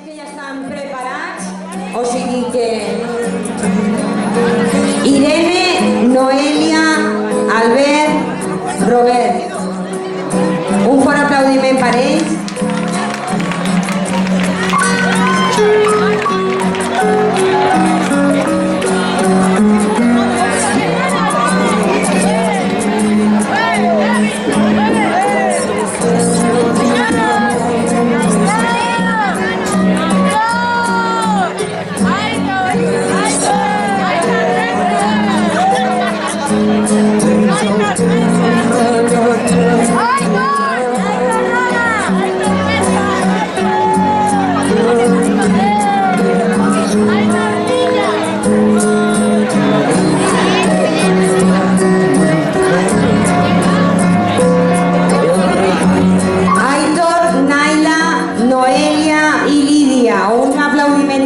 que ja estan preparats, o sigui que... Irene, Noelia, Albert, Robert. Un fort aplaudiment per ells.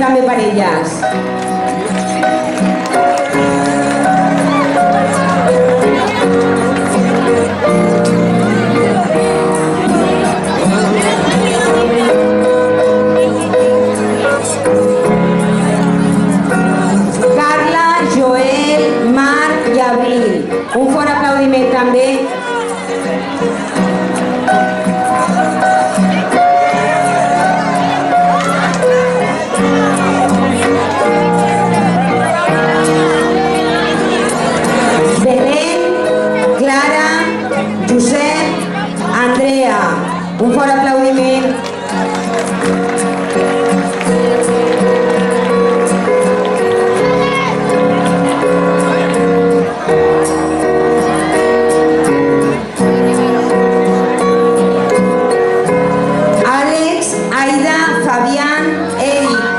També per elles. Carla, Joel, Marc i Abril. Un fort aplaudiment també. Un fort aplaudiment. Àlex, Aida, Fabián, Eric.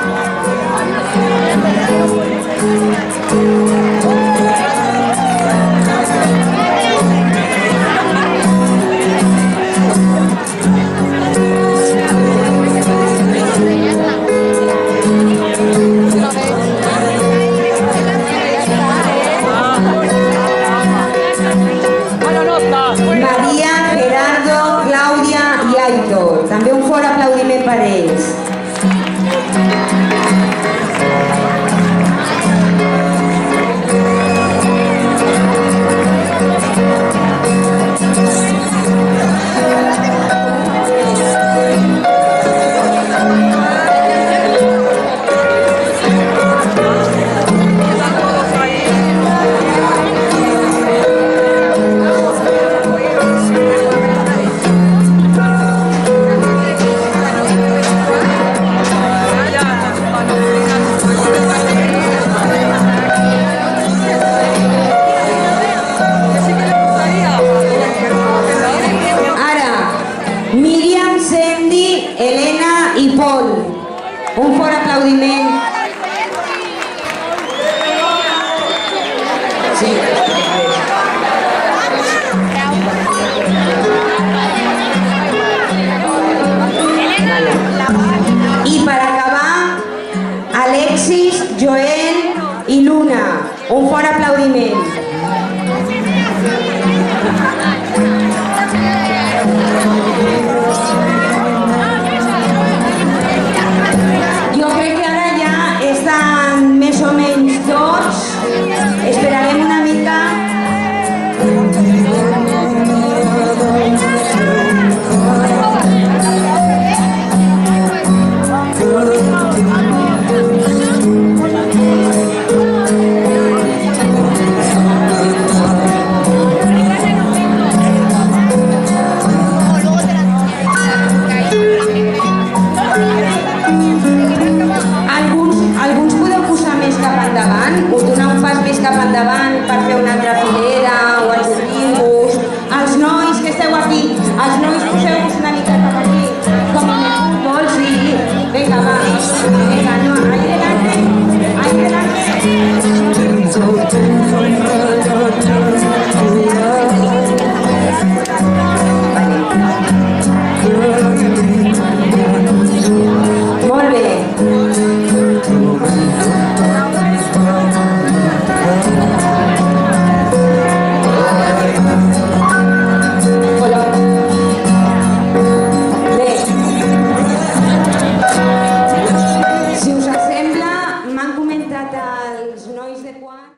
També un fort aplaudiment per ells. Elena i Pol. Un fort aplaudiment. Sí. I per acabar, Alexis, Joel i Luna. Un fort aplaudiment. els nois de quart.